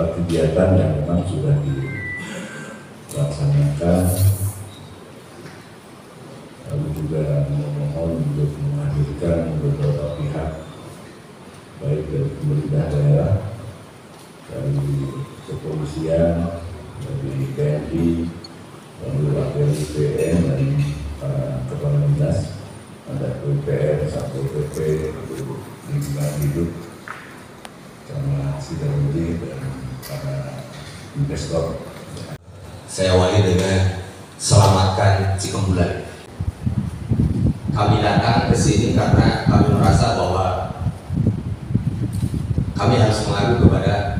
beberapa kegiatan yang memang sudah dilaksanakan, lalu juga memohon untuk menghadirkan beberapa pihak baik dari pemerintah daerah, dari kepolisian, dari TNI, lalu dari BPN dan para kepala dinas, ada PUPR, Satpol PP, lingkungan hidup, sama Sidarudi dan para investor. Saya awali dengan selamatkan Cikembulan. Kami datang ke sini karena kami merasa bahwa kami harus mengadu kepada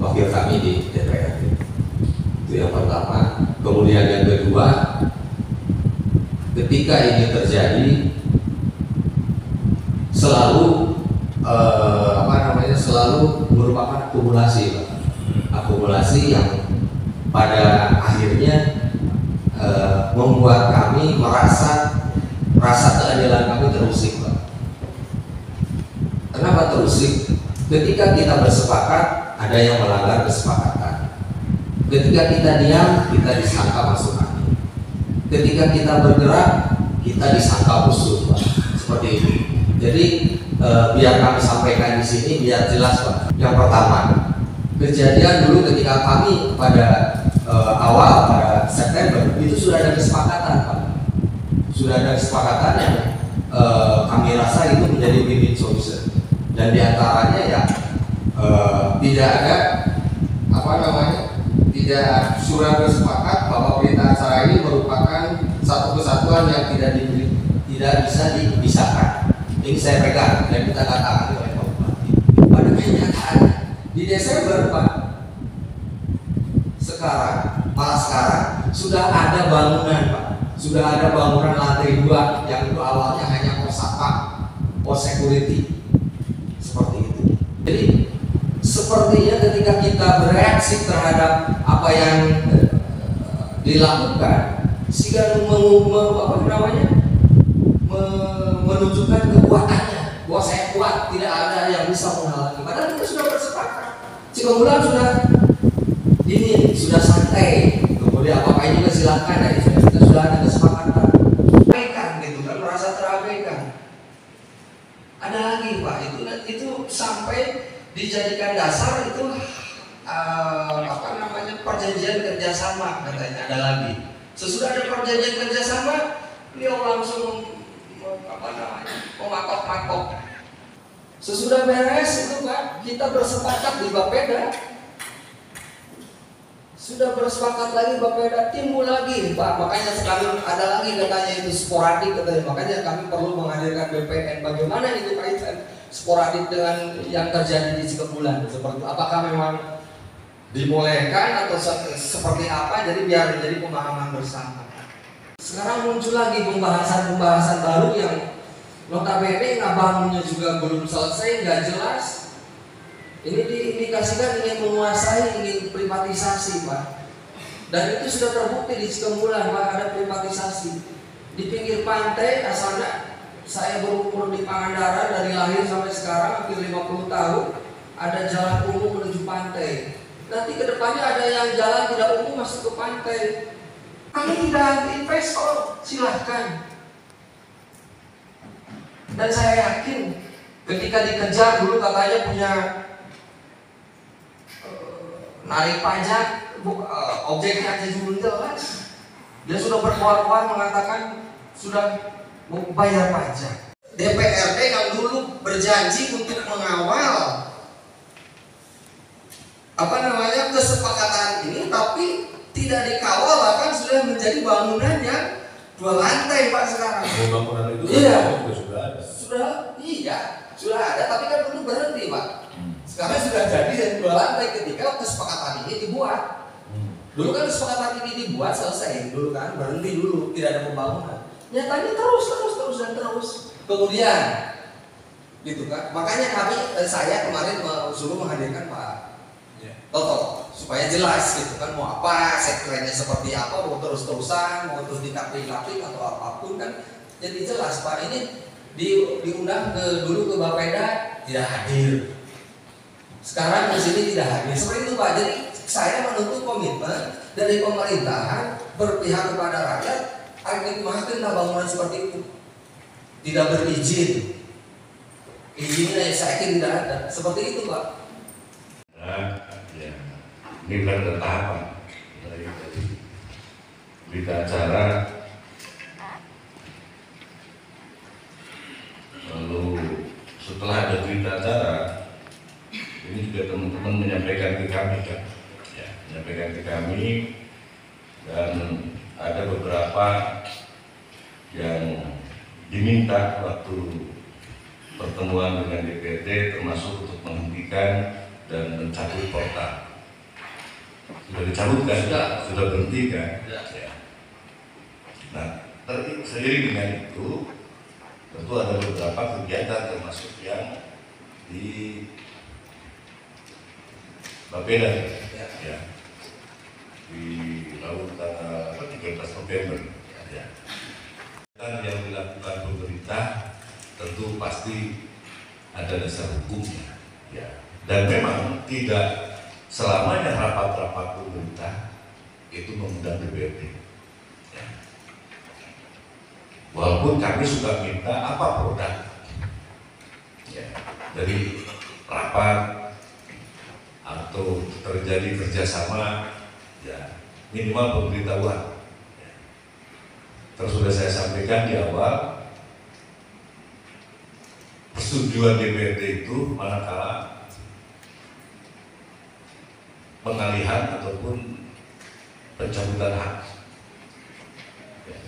wakil kami di DPR. Itu yang pertama. Kemudian yang kedua, ketika ini terjadi, selalu selalu merupakan akumulasi yang pada akhirnya membuat kami merasa keadilan kami terusik, Pak. Kenapa terusik? Ketika kita bersepakat, ada yang melanggar kesepakatan. Ketika kita diam, kita disangka masuk angin. Ketika kita bergerak, kita disangka musuh, Pak. Seperti itu. Jadi biar kami sampaikan di sini biar jelas, Pak. Yang pertama, kejadian dulu ketika kami pada pada September itu sudah ada kesepakatan, Pak. Sudah ada kesepakatan yang kami rasa itu menjadi win-win solution. Dan diantaranya ya tidak ada tidak sudah bersepakat bahwa perintah acara ini merupakan satu kesatuan yang tidak bisa dipisahkan. Ini saya pegang dan kita katakan oleh Pak Bupati. Pada kenyataannya di Desember, Pak, malah sekarang sudah ada bangunan, Pak. Sudah ada bangunan lantai 2 yang itu awalnya hanya pos satpam, pos security, seperti itu. Jadi sepertinya ketika kita bereaksi terhadap apa yang dilakukan, sehingga menunjukkan kekuatannya, bahwa saya kuat, tidak ada yang bisa menghalangi. Padahal kita sudah bersepakat. Cikembulan sudah santai. Kemudian apa-apa juga silakan, ya, kita sudah ada kesepakatan. Abaikan gitu kan, merasa terabaikan. Ada lagi, Pak, itu sampai dijadikan dasar itu perjanjian kerjasama, katanya ada lagi. Sesudah ada perjanjian kerjasama, beliau langsung mematok-matok. Sesudah beres itu, Pak, kita bersepakat di Bapeda. Sudah bersepakat lagi Bapeda, timbul lagi, Pak. Makanya sekarang ada lagi katanya itu sporadik, katanya. Makanya kami perlu menghadirkan BPN. Bagaimana itu kaitan sporadik dengan yang terjadi di Cikembulan? Seperti apakah memang dibolehkan atau seperti apa? Jadi biar menjadi pemahaman bersama. Sekarang muncul lagi pembahasan baru yang notabene ngabangunnya juga belum selesai, nggak jelas. Ini diindikasikan ingin menguasai, ingin privatisasi, Pak. Dan itu sudah terbukti di Cikembulan, Pak, ada privatisasi. Di pinggir pantai, asalnya saya berumur di Pangandaran dari lahir sampai sekarang hampir 50 tahun, ada jalan umum menuju pantai. Nanti kedepannya ada yang jalan tidak umum masuk ke pantai. Kami tidak anti investor, silahkan. Dan saya yakin ketika dikejar dulu katanya punya narik pajak, objeknya aja belum jelas. Dia sudah berkoar-koar mengatakan sudah mau bayar pajak. DPRD yang dulu berjanji untuk mengawal kesepakatan ini, tapi tidak dikawal, bahkan sudah menjadi bangunan yang 2 lantai, Pak, sekarang. Bangunan itu sudah ada, tapi kan dulu berhenti, Pak. Sekarang sudah jadi dan 2 lantai ketika kesepakatan ini dibuat. Dulu kan kesepakatan ini dibuat selesai, dulu kan berhenti dulu, tidak ada pembangunan. Nyatanya terus. Kemudian, gitu kan. Makanya saya kemarin suruh menghadirkan Pak Toto supaya jelas gitu kan, mau apa, sekretnya seperti apa, mau terus-terusan, mau terus dikapling-kapling atau apapun kan, jadi jelas, Pak. Ini diundang dulu ke Bapeda, tidak hadir. Sekarang di sini tidak hadir. Seperti itu Pak. Jadi saya menuntut komitmen dari pemerintahan berpihak kepada rakyat agar memastikan bangunan seperti itu tidak berizin. Izinnya saya kira tidak ada. Seperti itu Pak. Nah, ya. Ini kan ada tahapan dari berita acara, lalu setelah ada berita acara, ini juga teman-teman menyampaikan ke kami kan, ya, menyampaikan ke kami, dan ada beberapa yang diminta waktu pertemuan dengan DPRD, termasuk untuk menghentikan dan mencabut portal. Sudah dicabut kan? Sudah berhenti kan? Ya. Nah, seiring dengan itu, tentu ada beberapa kegiatan termasuk yang di Bapeda, ya, di laut tanggal 13 November. Ya. Yang dilakukan pemerintah tentu pasti ada dasar hukumnya, ya. Dan memang tidak selamanya rapat-rapat pemerintah itu mengundang DPRD. Ya. Walaupun kami suka minta apa produk, ya, dari rapat atau terjadi kerjasama, ya, minimal pemberitahuan. Ya. Terus sudah saya sampaikan di awal, persetujuan DPRD itu manakala pengalihan ataupun pencabutan hak, ya,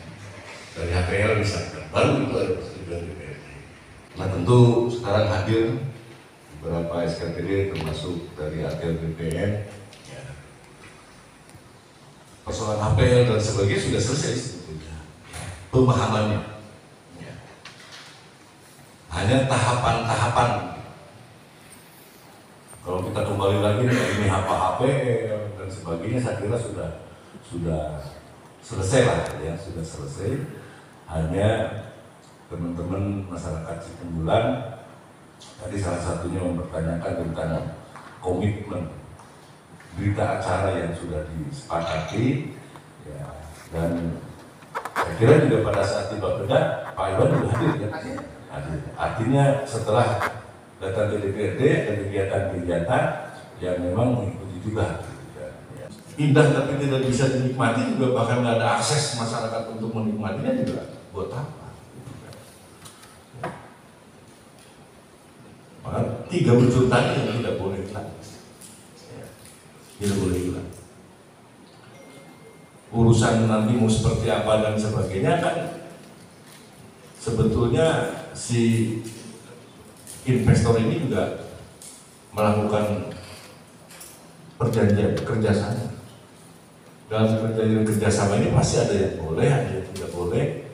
dari HPL misalkan, baru itu ada persetujuan DPRD. Nah tentu sekarang hadir beberapa SKPD termasuk dari ATL BPN, ya. Persoalan HPL dan sebagainya sudah selesai sebetulnya pemahamannya, ya. Hanya tahapan-tahapan. Kalau kita kembali lagi ini HPL dan sebagainya, saya kira sudah selesai lah, ya, sudah selesai. Hanya teman-teman masyarakat Citembulan tadi salah satunya mempertanyakan tentang komitmen berita acara yang sudah disepakati, ya, dan saya kira juga pada saat di Bapeda Pak Iwan juga hadir, ya, hadir. Artinya setelah datang ke DPRD ada kegiatan-kegiatan yang memang mengikuti juga. Ya. Indah tapi tidak bisa dinikmati juga, bahkan nggak ada akses masyarakat untuk menikmatinya juga, buat apa? Maka 3 unsur tadi yang tidak boleh hilang, ya, tidak boleh hilang. Urusan nanti mau seperti apa dan sebagainya kan sebetulnya si investor ini juga melakukan perjanjian kerjasama. Dalam perjanjian kerjasama ini pasti ada yang boleh, ada yang tidak boleh.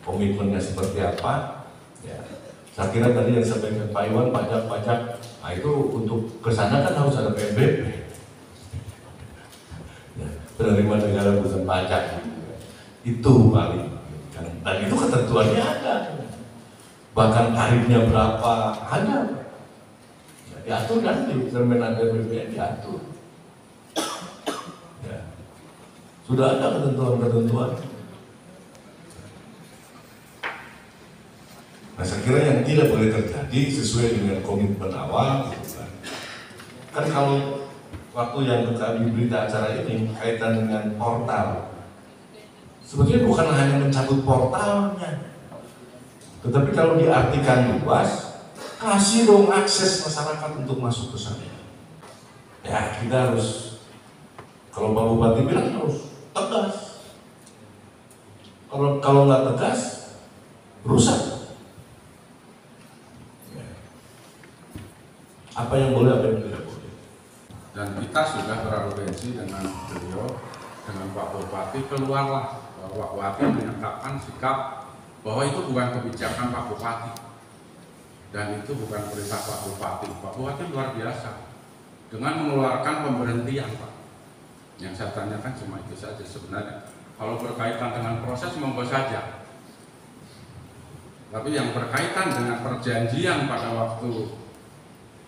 Komitmennya seperti apa? Ya. Saya kira tadi yang disampaikan Pak Iwan, pajak-pajak, nah itu untuk kesana kan harus ada PNBP. Ya, penerimaan negara bukan pajak. Itu paling. Dan itu ketentuannya ada. Bahkan tarifnya berapa ada, ya, diatur nanti Permenaker BPN diatur, ya. Sudah ada ketentuan-ketentuan. Nah saya kira yang tidak boleh terjadi sesuai dengan komitmen awal, gitu kan kalau waktu yang kami berita acara ini kaitan dengan portal, sebetulnya bukan hanya mencabut portalnya, tetapi kalau diartikan luas, kasih dong akses masyarakat untuk masuk ke sana. Ya kita harus, kalau Pak Bupati bilang harus tegas. Kalau nggak tegas, rusak. Ya. Apa yang boleh, apa yang tidak boleh. Dan kita sudah berargumensi dengan beliau, dengan Pak Bupati, keluarlah Pak Bupati menyatakan sikap bahwa itu bukan kebijakan Pak Bupati dan itu bukan perintah Pak Bupati. Pak Bupati luar biasa dengan mengeluarkan pemberhentian, Pak. Yang saya tanyakan cuma itu saja sebenarnya. Kalau berkaitan dengan proses monggo saja, tapi yang berkaitan dengan perjanjian pada waktu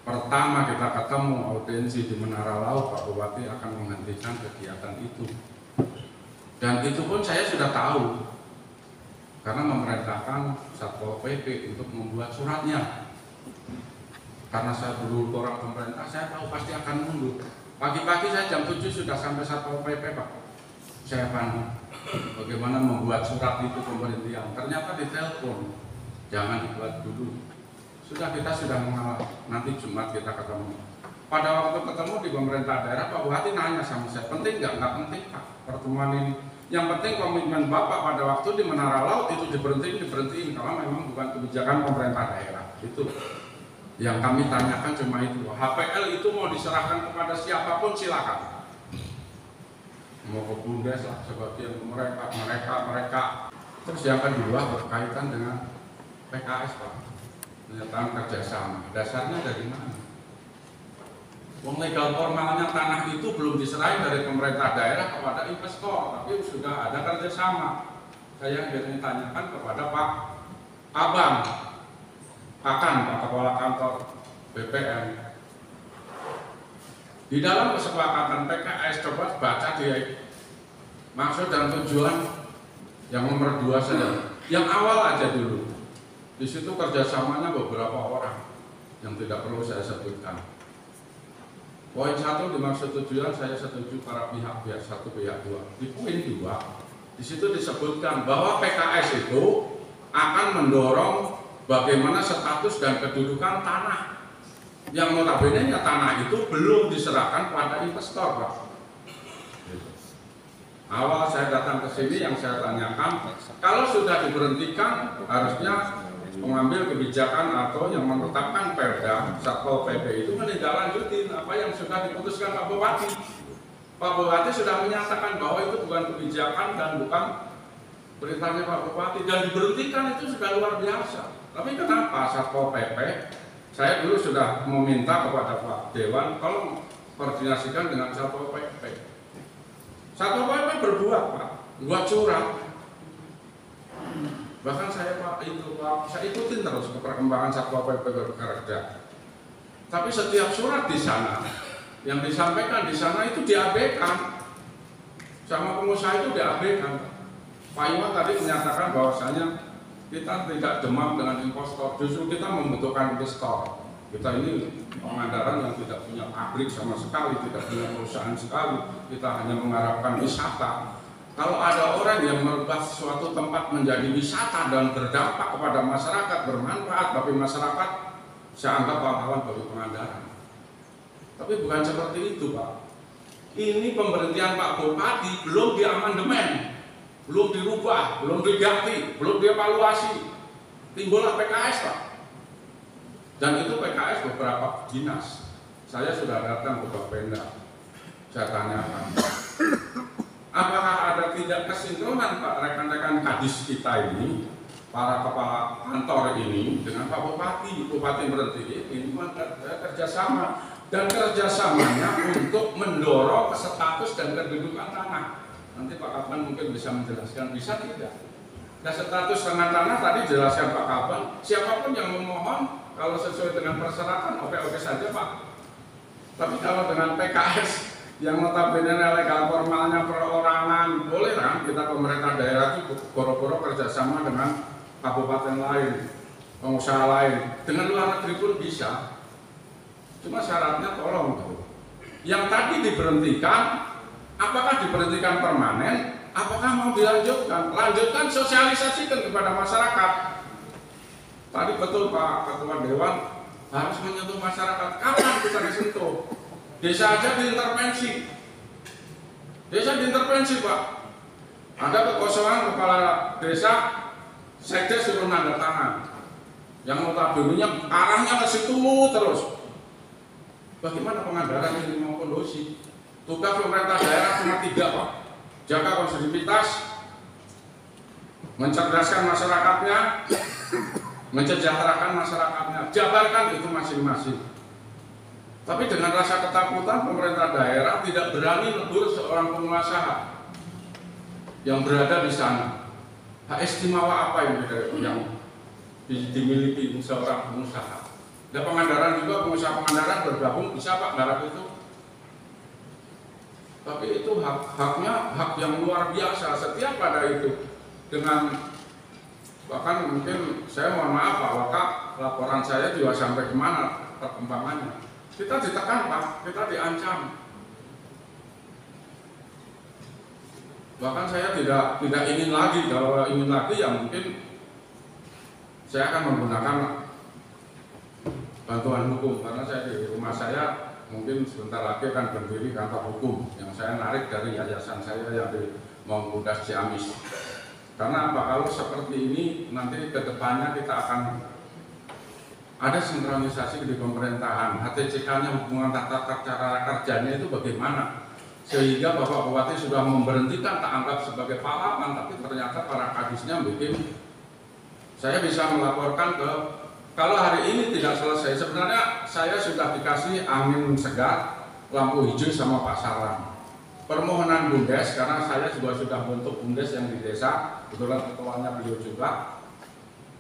pertama kita ketemu audiensi di Menara Laut, Pak Bupati akan menghentikan kegiatan itu. Dan itu pun saya sudah tahu, karena memerintahkan Satpol PP untuk membuat suratnya. Karena saya dulu orang pemerintah, saya tahu pasti akan mundur. Pagi-pagi saya jam 7 sudah sampai Satpol PP, Pak. Saya panik, bagaimana membuat surat itu pemberhentian. Ternyata ditelepon, jangan dibuat dulu. Sudah, kita sudah mengalah, nanti Jumat kita ketemu. Pada waktu ketemu di pemerintah daerah, Pak Bupati nanya sama saya, penting nggak? Nggak penting, Pak, pertemuan ini. Yang penting komitmen Bapak pada waktu di Menara Laut itu diberhentiin, kalau memang bukan kebijakan pemerintah daerah. Itu yang kami tanyakan cuma itu. HPL itu mau diserahkan kepada siapapun silakan. Mau ke Bundes lah, sebagian mereka. Terus yang kedua berkaitan dengan PKS, Pak. Pernyataan kerjasama, dasarnya dari mana? Wong legal formalnya tanah itu belum diserahin dari pemerintah daerah kepada investor, tapi sudah ada kerjasama. Saya ingin tanyakan kepada Pak Abang, Pak Kepala Kantor BPN. Di dalam kesepakatan PKS, coba baca dia maksud dan tujuan yang nomor 2 saja. Yang awal aja dulu. Di situ kerjasamanya beberapa orang yang tidak perlu saya sebutkan. Poin 1 dimaksud tujuan saya setuju para pihak 1, pihak 2. Di poin 2 di situ disebutkan bahwa PKS itu akan mendorong bagaimana status dan kedudukan tanah. Yang notabene tanah itu belum diserahkan pada investor, Pak. Awal saya datang ke sini yang saya tanyakan, kalau sudah diberhentikan harusnya pengambil kebijakan atau yang menetapkan Perda Satpol PP itu menindaklanjuti apa yang sudah diputuskan Pak Bupati. Pak Bupati sudah menyatakan bahwa itu bukan kebijakan dan bukan perintahnya Pak Bupati, dan diberhentikan itu sudah luar biasa. Tapi kenapa Satpol PP? Saya dulu sudah meminta kepada Pak Dewan tolong koordinasikan dengan Satpol PP. Satpol PP berbuat, Pak, buat curang. Bahkan saya ikutin terus perkembangan Satpol PP bekerja. Tapi setiap surat di sana yang disampaikan di sana itu diabaikan, sama pengusaha itu diabaikan. Pak Iwan tadi menyatakan bahwasanya kita tidak demam dengan investor, justru kita membutuhkan investor. Kita ini Pangandaran yang tidak punya pabrik sama sekali, tidak punya perusahaan sekali, kita hanya mengharapkan wisata. Kalau ada orang yang merubah suatu tempat menjadi wisata dan berdampak kepada masyarakat, bermanfaat bagi masyarakat, saya anggap pahlawan bagi Pangandaran. Tapi bukan seperti itu, Pak. Ini pemberhentian Pak Bupati belum diamandemen, belum dirubah, belum diganti, belum dievaluasi. Timbullah PKS, Pak. Dan itu PKS beberapa dinas. Saya sudah datang ke Bapenda. Saya tanyakan, apakah ada tidak kesinkronan Pak rekan-rekan kadis kita ini, para kepala kantor ini dengan Pak Bupati berhenti ini kerjasama, dan kerjasamanya untuk mendorong status dan kedudukan tanah. Nanti Pak Kaban mungkin bisa menjelaskan, bisa tidak? Nah, status dengan tanah tadi jelaskan Pak Kaban, siapapun yang memohon kalau sesuai dengan persyaratan oke-oke saja, Pak. Tapi kalau dengan PKS yang notabene legal formalnya perorangan, boleh kan kita pemerintah daerah itu boro-boro kerjasama dengan kabupaten lain, pengusaha lain, dengan luar negeri pun bisa. Cuma syaratnya tolong tuh. Yang tadi diberhentikan, apakah diberhentikan permanen? Apakah mau dilanjutkan? Lanjutkan, sosialisasikan kepada masyarakat. Tadi betul Pak Ketua Dewan harus menyentuh masyarakat. Kapan kita disentuh? Desa aja diintervensi. Desa diintervensi, Pak. Ada kekosongan kepala desa, sekda suruh nanda tangan. Yang notabene arahnya ke situ terus. Bagaimana Pangandaran ini mau kondusif? Tugas pemerintah daerah cuma 3, Pak. Jaga kondusivitas, mencerdaskan masyarakatnya, mensejahterakan masyarakatnya, jabarkan itu masing-masing. Tapi dengan rasa ketakutan pemerintah daerah tidak berani menegur seorang pengusaha yang berada di sana. Hak istimewa apa yang dimiliki seorang pengusaha? Dan Pangandaran juga, pengusaha Pangandaran bergabung bisa Pak garap itu. Tapi itu hak yang luar biasa. Setiap pada itu dengan bahkan mungkin saya mohon maaf Pak Wakap, laporan saya juga sampai kemana perkembangannya. Kita ditekan Pak, kita diancam. Bahkan saya tidak ingin lagi, kalau ingin lagi ya mungkin saya akan menggunakan bantuan hukum, karena saya di rumah saya mungkin sebentar lagi akan berdiri kantor hukum yang saya narik dari yayasan saya yang di Mangkudas Ciamis. Karena apa, kalau seperti ini nanti ke depannya kita akan ada sinkronisasi di pemerintahan, HTCK-nya, hubungan tata cara kerjanya itu bagaimana, sehingga Bapak Bupati sudah memberhentikan tak anggap sebagai pahlawan, tapi ternyata para kadisnya bikin saya bisa melaporkan ke, kalau hari ini tidak selesai, sebenarnya saya sudah dikasih angin segar, lampu hijau sama Pak Saran. Permohonan Bundes, karena saya juga sudah bentuk Bundes yang di desa, kebetulan ketuanya beliau juga.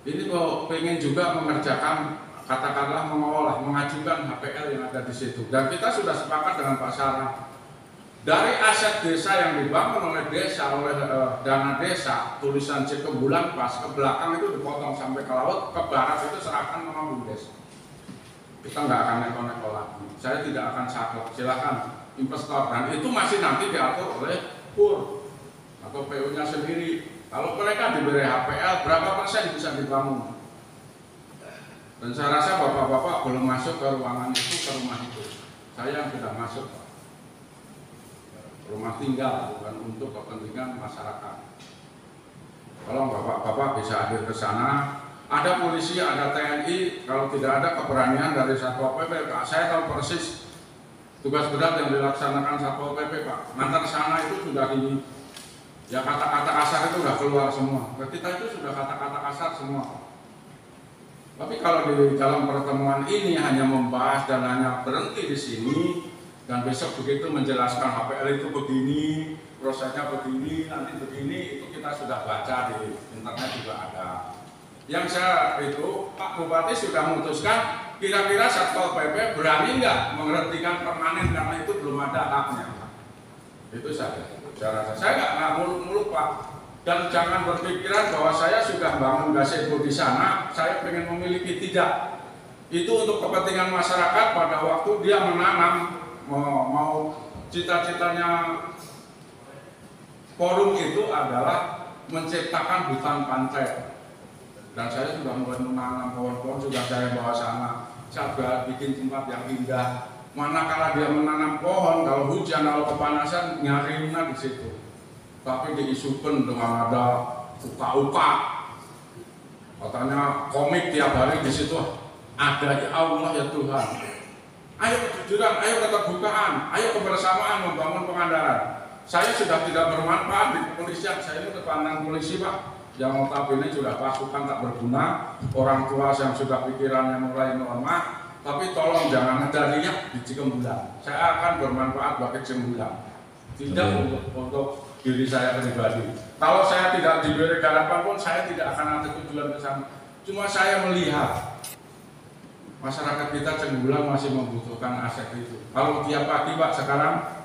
Ini kok pengen juga mengerjakan, katakanlah mengolah, mengajukan HPL yang ada di situ. Dan kita sudah sepakat dengan Pak Saran. Dari aset desa yang dibangun oleh desa, oleh dana desa, tulisan Cikembulan pas ke belakang itu dipotong sampai ke laut, ke barat itu serahkan sama Bundes. Kita nggak akan neko-neko lagi. Saya tidak akan saklek, silakan investor, dan itu masih nanti diatur oleh PUR atau PU-nya sendiri. Kalau mereka diberi HPL, berapa persen bisa dibangun? Dan saya rasa bapak-bapak belum masuk ke ruangan itu, ke rumah itu. Saya yang sudah masuk, Pak. Rumah tinggal, bukan untuk kepentingan masyarakat. Tolong bapak-bapak bisa hadir ke sana. Ada polisi, ada TNI, kalau tidak ada keberanian dari Satpol PP, Pak, saya tahu persis tugas berat yang dilaksanakan Satpol PP, Pak. Ngantar sana itu sudah ini, ya kata-kata kasar itu sudah keluar semua. Kita itu sudah kata-kata kasar semua. Tapi kalau di dalam pertemuan ini hanya membahas dan hanya berhenti di sini, dan besok begitu menjelaskan HPL itu begini, prosesnya begini, nanti begini, itu kita sudah baca di internet juga ada. Yang saya itu, Pak Bupati sudah memutuskan, kira-kira Satpol PP berani nggak menghentikan permanen karena itu belum ada haknya. Itu saja. Saya nggak muluk-muluk Pak. Dan jangan berpikiran bahwa saya sudah bangun gazebo di sana, saya pengen memiliki, tidak. Itu untuk kepentingan masyarakat pada waktu dia menanam, mau cita-citanya forum itu adalah menciptakan hutan pantai. Dan saya sudah mulai menanam pohon-pohon, sudah saya bawa sana, saya bikin tempat yang indah. Manakala dia menanam pohon, kalau hujan, kalau kepanasan, nyarinya di situ. Tapi diisukan dengan ada uka-uka, katanya komik tiap hari di situ. Ada ya Allah ya Tuhan. Ayo kejujuran, ayo keterbukaan, ayo kebersamaan membangun Pangandaran. Saya sudah tidak bermanfaat di kepolisian, saya ini ketuanan polisi Pak. Yang notabene sudah pasukan tak berguna, orang tua yang sudah pikirannya mulai melemah, tapi tolong jangan ngedarinya di Cikembulan. Saya akan bermanfaat bagi Cikembulan, tidak untuk diri saya pribadi. Kalau saya tidak diberi garapan pun, saya tidak akan ada tujuan ke sana. Cuma saya melihat masyarakat kita Cikembulan masih membutuhkan aset itu. Kalau tiap pagi Pak sekarang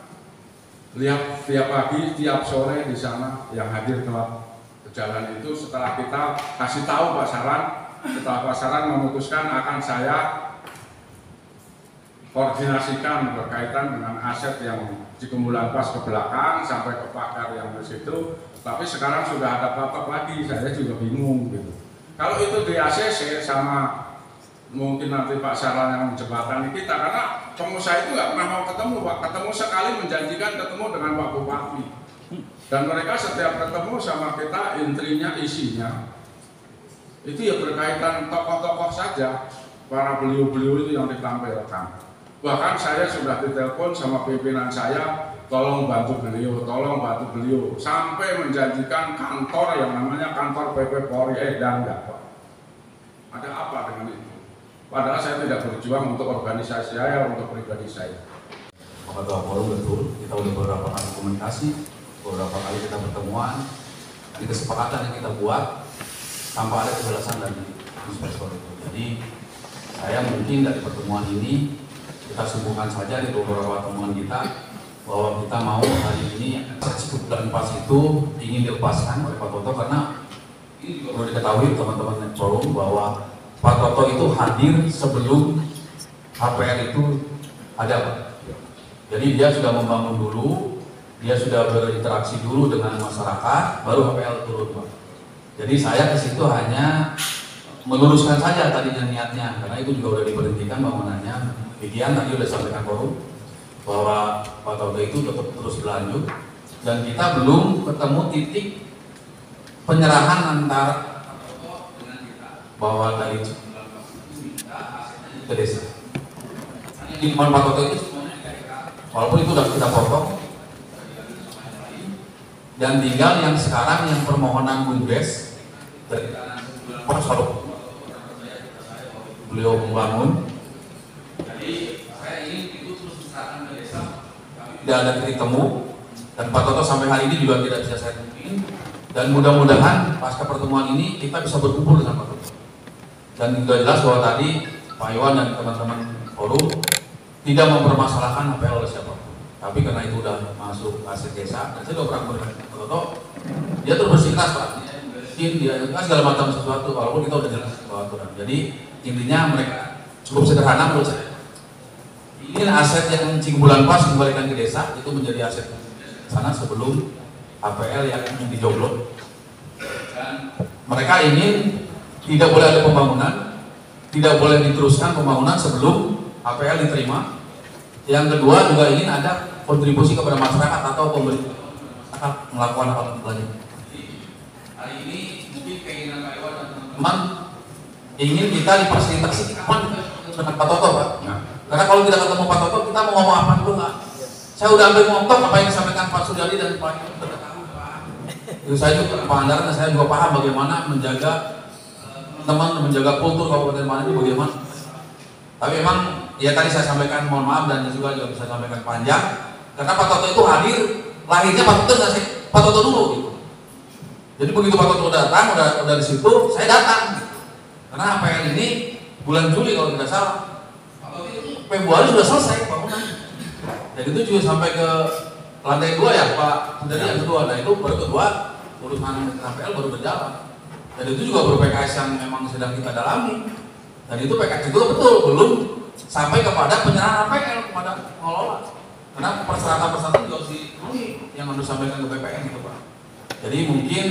lihat tiap pagi, tiap sore di sana yang hadir telah jalan itu, setelah kita kasih tahu Pak Saran, setelah Pak Saran memutuskan akan saya koordinasikan berkaitan dengan aset yang Cikembulan pas ke belakang sampai ke pagar yang di situ. Tapi sekarang sudah ada patok lagi, saya juga bingung gitu. Kalau itu di ACC sama mungkin nanti Pak Saran yang menjembatani kita, karena pengusaha itu nggak pernah mau ketemu Pak, ketemu sekali menjanjikan ketemu dengan Pak Bupati. Dan mereka setiap ketemu sama kita, intrinya, isinya itu ya berkaitan tokoh-tokoh saja, para beliau-beliau itu yang ditampilkan. Bahkan saya sudah ditelepon sama pimpinan saya, tolong bantu beliau, sampai menjanjikan kantor yang namanya kantor PP Polri, dan enggak Pak. Ada apa dengan itu? Padahal saya tidak berjuang untuk organisasi saya, untuk pribadi saya. Ketua forum betul, kita udah beberapa kali komunikasi, beberapa kali kita pertemuan, di kesepakatan yang kita buat tanpa ada kejelasan dari investor itu. Jadi saya mungkin dari pertemuan ini kita simpulkan saja di beberapa pertemuan kita bahwa kita mau hari ini bulan pas itu ingin dilepaskan oleh Pak Toto, karena ini juga perlu diketahui teman-teman forum bahwa Pak Toto itu hadir sebelum HPL itu ada, Pak. Jadi dia sudah membangun dulu, dia sudah berinteraksi dulu dengan masyarakat, baru HPL turun, Pak. Jadi saya ke situ hanya meluruskan saja tadinya niatnya, karena itu juga sudah diberhentikan bangunannya. Demikian tadi sudah sampaikan forum bahwa Pak Toto itu tetap terus berlanjut, dan kita belum ketemu titik penyerahan antara Pak Toto dengan kita bahwa dari ke desa. Di Pak Toto itu semuanya walaupun itu sudah kita potong, dan tinggal yang sekarang yang permohonan Bundes dari Pak beliau membangun. Jadi saya ingin itu terus diserahkan ke desa. Tidak ada titik temu, dan Pak Toto sampai hari ini juga tidak bisa saya temuin. Dan mudah-mudahan pasca pertemuan ini kita bisa berkumpul dengan Pak Toto. Dan sudah jelas bahwa tadi Pak Iwan dan teman-teman forum tidak mempermasalahkan HPL oleh siapapun. Tapi karena itu sudah masuk aset desa, dan saya sudah pernah berkata Pak Toto, dia terus bersikeras, Pak. Dia segala macam sesuatu, walaupun kita sudah jelas bahwa aturan. Jadi intinya mereka cukup sederhana menurut saya. Ini aset yang Cingbulan Pas kembalikan ke desa, itu menjadi aset sana sebelum HPL yang dijoblok. Dan mereka ingin tidak boleh ada pembangunan, tidak boleh diteruskan pembangunan sebelum HPL diterima. Yang kedua juga ingin ada kontribusi kepada masyarakat atau pemerintah masyarakat melakukan hal lain. Hari ini mungkin keinginan Pak Iwan dan teman-teman ingin kita difasilitasi kapan dengan Pak Toto, Pak. Ya. Karena kalau tidak ketemu Pak Toto, kita mau ngomong apa dulu, Pak? Saya udah ambil ngomong apa yang disampaikan Pak Suryadi dan Pak Iwan berkata, Pak. Itu saya juga Pak Andaran, dan saya juga paham bagaimana menjaga teman-teman, menjaga kultur Kabupaten Malang ini bagaimana. Tapi memang ya tadi saya sampaikan, mohon maaf, dan juga bisa sampaikan panjang, karena Pak Toto itu hadir, lahirnya Pak Toto nggak sih? Pak Toto dulu gitu. Jadi begitu Pak Toto datang, udah di situ, saya datang. Karena HPL ini bulan Juli kalau tidak salah, Februari sudah selesai bangunan. Dan itu juga sampai ke lantai 2 ya Pak, dari yang kedua. Nah itu baru kedua, urusan HPL baru berjalan. Dan itu juga baru PKS yang memang sedang kita dalami. Dan itu PKS juga betul, belum sampai kepada penyerahan HPL kepada pengelola. Karena persyaratan-persyaratan juga harus dipenuhi yang harus disampaikan ke BPN gitu Pak. Jadi mungkin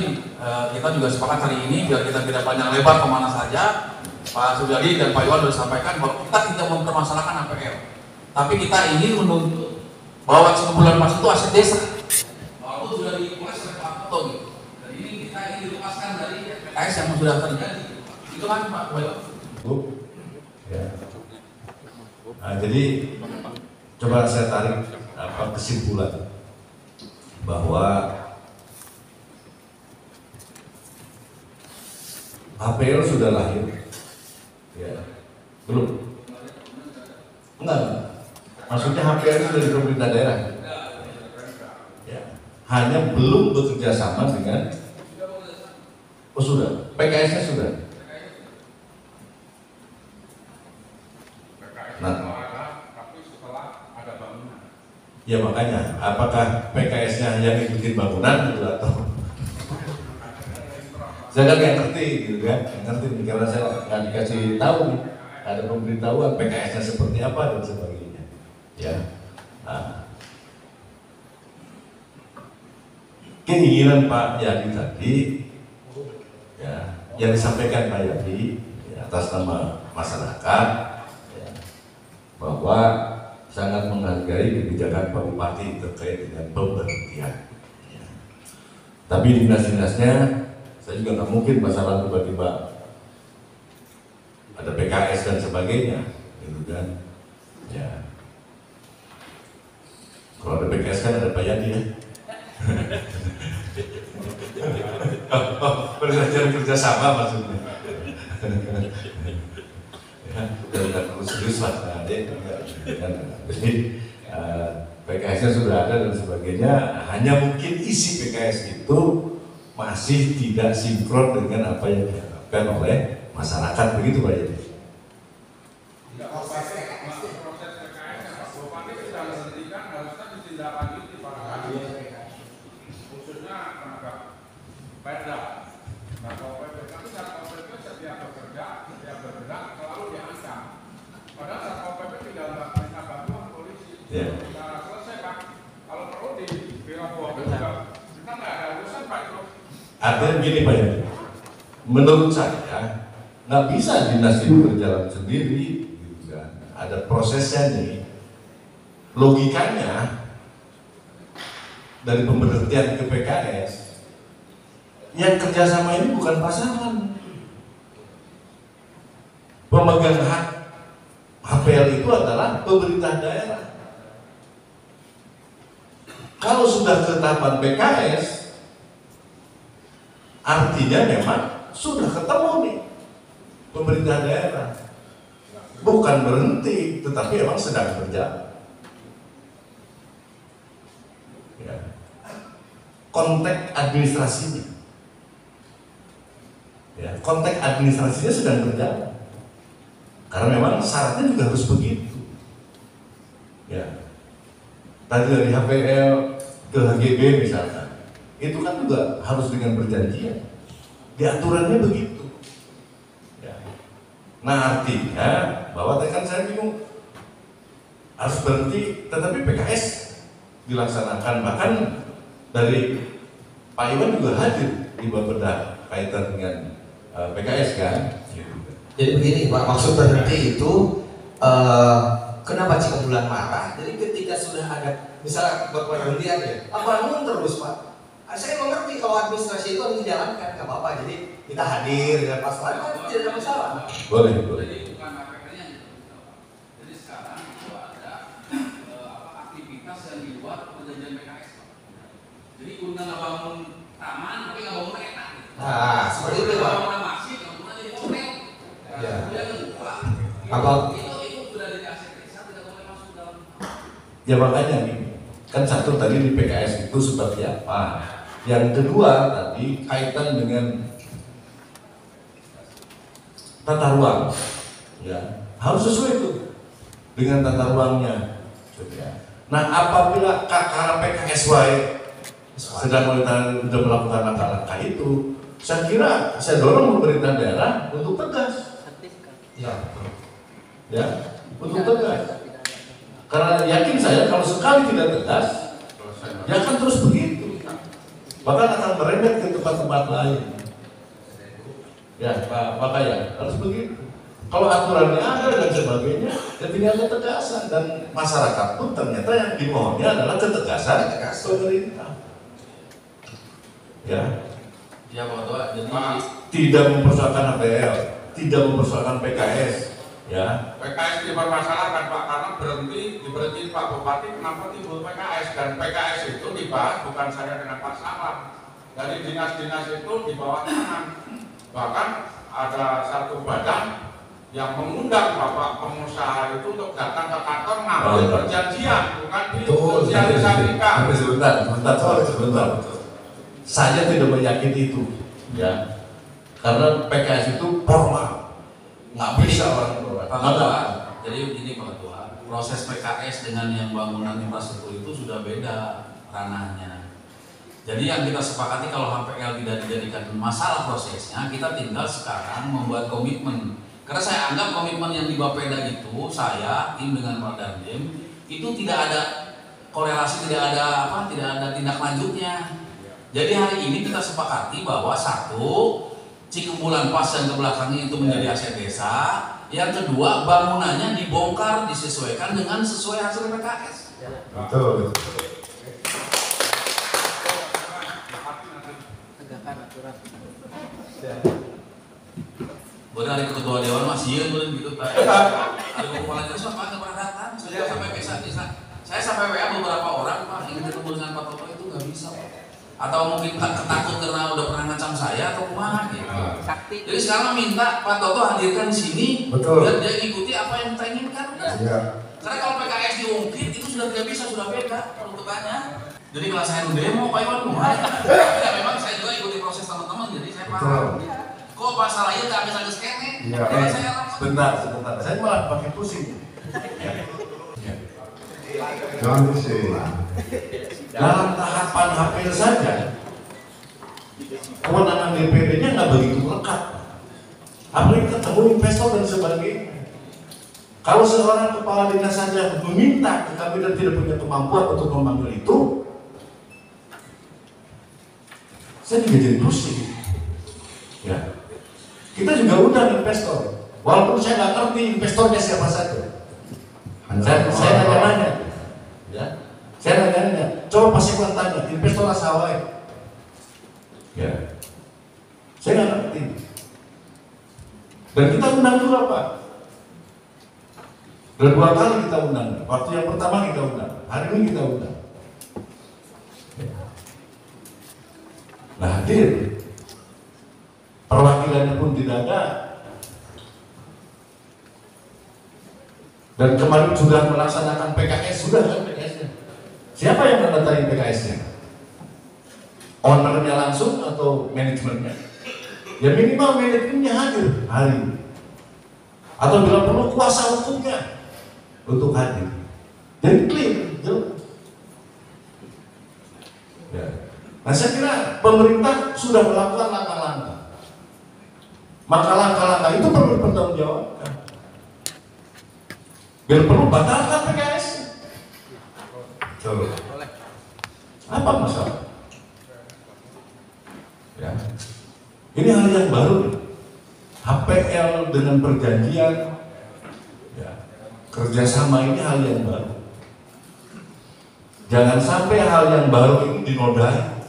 kita juga sepakat hari ini biar kita tidak panjang lebar kemana saja. Pak Suryadi dan Pak Iwan sudah sampaikan bahwa kita tidak mempermasalahkan HPL, tapi kita ingin menuntut bahwa Cingbulan Pas itu aset desa. Walaupun sudah dikuas oleh Pak Toto gitu. Dan ini kita ingin dilepaskan dari PKS yang sudah terjadi. Itu kan Pak Iwan. Ya. Nah, jadi coba saya tarik kesimpulan bahwa HPL sudah lahir, ya belum? Enggak, maksudnya HPL sudah di pemerintah daerah, ya. Hanya belum bekerja sama dengan, oh sudah, PKS-nya sudah. Nah, tapi setelah ada bangunan. Ya makanya, apakah PKS-nya yang ikutin bangunan gitu atau? Saya kan nggak ngerti gitu kan, nggak ngerti karena saya nggak dikasih tahu ada pemberitahuan PKS-nya seperti apa dan sebagainya, ya. Nah, keinginan Pak Yadi tadi, ya, yang disampaikan Pak Yadi ya, atas nama masyarakat, ya, bahwa sangat menghargai kebijakan Pak Bupati terkait dengan pemberhentian. Ya. Tapi dinas-dinasnya saya juga nggak mungkin masalah tiba-tiba ada PKS dan sebagainya, gitu kan? Ya, kalau ada PKS kan ada Pak Yadi ya. Perjanjian kerjasama maksudnya. Ya, udah perlu serius lah, jadi PKS-nya sudah ada dan sebagainya. Hanya mungkin isi PKS itu masih tidak sinkron dengan apa yang diharapkan oleh masyarakat, begitu Pak Yadi. lanjuti para kami, khususnya tenaga Pemda. Nah, kalau PPK itu Satpol PP setiap bekerja, setiap bergerak selalu diancam. Padahal Satpol PP tidak minta bantuan polisi. Kita selesai Pak. Kalau perlu di Biro Polri juga kita nggak ada urusan Pak itu. Artinya begini Pak ya, menurut saya nggak bisa dinas itu berjalan sendiri, gitu kan. Ada prosesnya nih, logikanya dari pemberhentian ke PKS, yang kerjasama ini bukan pasangan. Pemegang hak HPL itu adalah pemerintah daerah. Kalau sudah ketetapan PKS, artinya memang sudah ketemu nih pemerintah daerah. Bukan berhenti, tetapi memang sedang berjalan. Ya. Konteks administrasinya. Ya, konteks administrasinya sedang berjalan, karena memang syaratnya juga harus begitu. Ya, tadi dari HPL ke HGB misalkan, itu kan juga harus dengan perjanjian. Di aturannya begitu. Ya. Nah artinya bahwa tadi kan saya bingung harus berhenti, tetapi PKS dilaksanakan, bahkan dari Pak Iwan juga hadir di Bapeda kaitan dengan PKS kan. Jadi begini Pak, maksud berhenti itu kenapa Cikambulan marah? Jadi ketika sudah ada misalnya berperhentian ya, bangun terus Pak. Saya mengerti kalau administrasi itu harus dijalankan, nggak apa-apa. Jadi kita hadir dan pas kan tidak ada masalah. Boleh. Jadi bukan APK-nya yang dilakukan. Jadi sekarang itu ada aktivitas yang di luar perjanjian PKS. Jadi undang bangun taman tapi nggak bangun enak. Nah, seperti itu Pak. Bangun masjid, bangun jadi hotel. Ya. Kemudian kedua, Apa? itu sudah dari aset desa tidak boleh masuk dalam. Ya makanya nih, kan satu tadi di PKS itu seperti apa. Yang kedua tadi kaitan dengan tata ruang, ya harus sesuai itu dengan tata ruangnya. Nah apabila kakak PKSY sedang melakukan langkah-langkah itu, saya kira saya dorong pemerintah daerah untuk tegas, ya untuk tegas. Karena yakin saya kalau sekali tidak tegas, ya akan terus begitu. Bahkan akan merembet ke tempat-tempat lain. Ya, makanya harus begitu. Kalau aturannya ada dan sebagainya, ya tinggal ketegasan, dan masyarakat pun ternyata yang dimohonnya adalah ketegasan pemerintah. Ya. Ya Pak Ketua, jadi Tidak mempersoalkan HPL, tidak mempersoalkan PKS. Ya. PKS dipermasalahkan Pak, karena diberhenti Pak Bupati, kenapa timbul PKS, dan PKS itu dibahas bukan saya dengan Pak Samad, dari dinas-dinas itu di bawah tangan. Bahkan ada satu badan yang mengundang Bapak pengusaha itu untuk datang ke kantor ngambil perjanjian, bukan disosialisasikan. Sebentar. Saya tidak meyakini itu, ya, karena PKS itu formal, nggak bisa orang. Pak Ketua, jadi begini Pak Ketua, proses PKS dengan yang bangunan infrastruktur itu sudah beda ranahnya. Jadi yang kita sepakati kalau HPL tidak dijadikan masalah prosesnya, kita tinggal sekarang membuat komitmen. Karena saya anggap komitmen yang di Bapeda itu, saya tim dengan Pak Dandim itu tidak ada korelasi, tidak ada tindak lanjutnya. Jadi hari ini kita sepakati bahwa satu, Cikambulan pas dan ke belakangnya itu menjadi aset desa. Yang kedua, bangunannya dibongkar disesuaikan dengan sesuai hasil PKS. Betul. Tegakkan aturan. Boleh dari ketua dewan masih ya boleh gitu Pak. Ada kepala desa Pak keberatan. Saya sampai saya sampai WA beberapa orang Pak ingin ketemu dengan Pak Toto itu nggak bisa Pak. Atau mungkin ketakut karena udah pernah ngacam saya atau kemana gitu. Sakti. Jadi sekarang minta Pak Toto hadirkan di sini. Betul. Biar dia ikuti apa yang kita inginkan. Ya. Karena kalau PKS diungkit itu sudah tidak bisa, sudah beda peruntukannya. Jadi kalau saya demo Pak Iwan lumayan. Tapi ya memang saya juga ikuti proses teman-teman, jadi saya paham. Kok masalahnya nggak bisa nge-scan-nya? Iya. Saya Sebentar. Saya malah pakai pusing. Ya. Jangan bersih. Dalam tahapan HPL saja, kewenangan DPD-nya nggak begitu melekat. Apalagi ketemu investor dan sebagainya. Kalau seorang kepala dinas saja meminta ke kami dan tidak punya kemampuan untuk memanggil itu, saya juga jadi pusing. Ya. Kita juga undang investor, walaupun saya nggak ngerti investornya siapa saja. Saya nanya-nanya, ya. Saya nanya-nanya, coba Pak Sekwan tanya, investor Asawai. Ya. Saya nggak ngerti. Dan kita undang juga Pak. Dan 2 kali kita undang. Waktu yang pertama kita undang, hari ini kita undang. Nah hadir. Perwakilannya pun tidak ada. Dan kemarin sudah melaksanakan PKS, sudah kan PKS-nya. Siapa yang menandatangani PKS-nya? Ownernya langsung atau manajemennya? Ya minimal manajemennya hadir hari ini. Atau bila perlu kuasa hukumnya untuk hadir. Jadi clear, jelas. Ya. Nah saya kira pemerintah sudah melakukan langkah-langkah. Maka langkah-langkah itu perlu dipertanggungjawabkan. Biar perlu batalkan PKS. Coba. Apa masalah? Ya. Ini hal yang baru. HPL dengan perjanjian, ya, kerjasama ini hal yang baru. Jangan sampai hal yang baru ini dinodai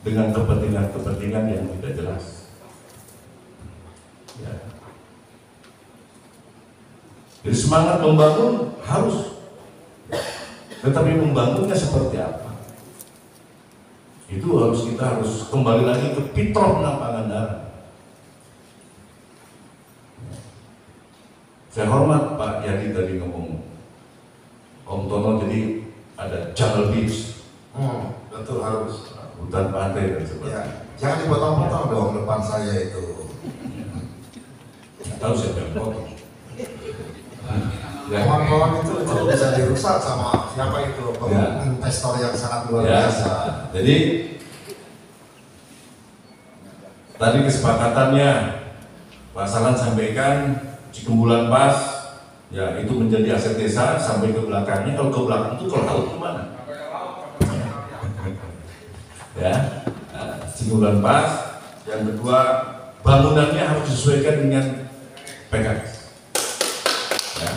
dengan kepentingan-kepentingan yang tidak jelas. Ya. Jadi semangat membangun harus, tetapi membangunnya seperti apa? Itu kita harus kembali lagi ke Fitrah Pangandaran. Saya hormat Pak Yadi tadi ngomong Om Tono, jadi ada jungle beach, Betul harus. hutan pantai dan sebagainya. Ya, jangan dipotong-potong dong depan saya itu. Nggak tahu siapa yang potong. Ya. Kawan-kawan itu bisa dirusak sama siapa itu Ya. investor yang sangat luar Ya. biasa. Jadi tadi kesepakatannya Pak Salan sampaikan Cikembulan pas, ya itu menjadi aset desa sampai ke belakangnya. Kalau ke belakang itu ke laut kemana? Ya, Cikembulan pas. Yang kedua, bangunannya harus disesuaikan dengan PKS. Ya.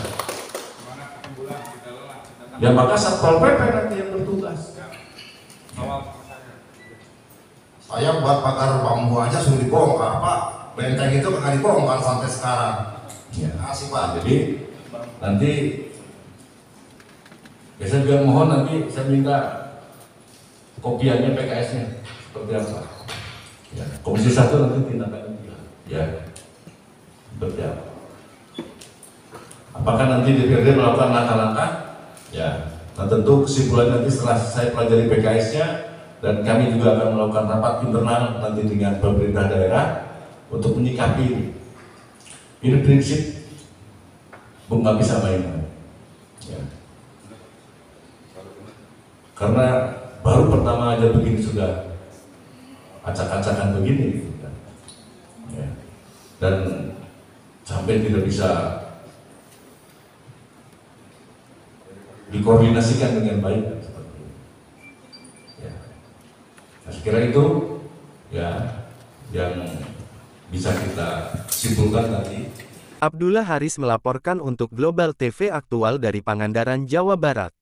Ya maka Satpol PP nanti yang bertugas. Saya buat pagar bambu aja sudah dibongkar Pak. Benteng itu nggak dibongkar sampai sekarang. Ya. Makasih Pak. Jadi nanti saya juga mohon nanti saya minta kopiannya PKS-nya seperti apa. Ya, Komisi 1 nanti tindakan ya seperti apa. Apakah nanti DPRD melakukan langkah-langkah? Ya, nah tentu kesimpulan nanti setelah saya pelajari PKS-nya dan kami juga akan melakukan rapat internal nanti dengan pemerintah daerah untuk menyikapi ini. Ini prinsip nggak bisa main. Ya. Karena baru pertama aja begini sudah acak-acakan begini, gitu kan. Ya. Dan sampai tidak bisa dikoordinasikan dengan baik seperti itu. Ya. Nah, saya kira itu ya yang bisa kita simpulkan tadi. Abdullah Haris melaporkan untuk Global TV Aktual dari Pangandaran, Jawa Barat.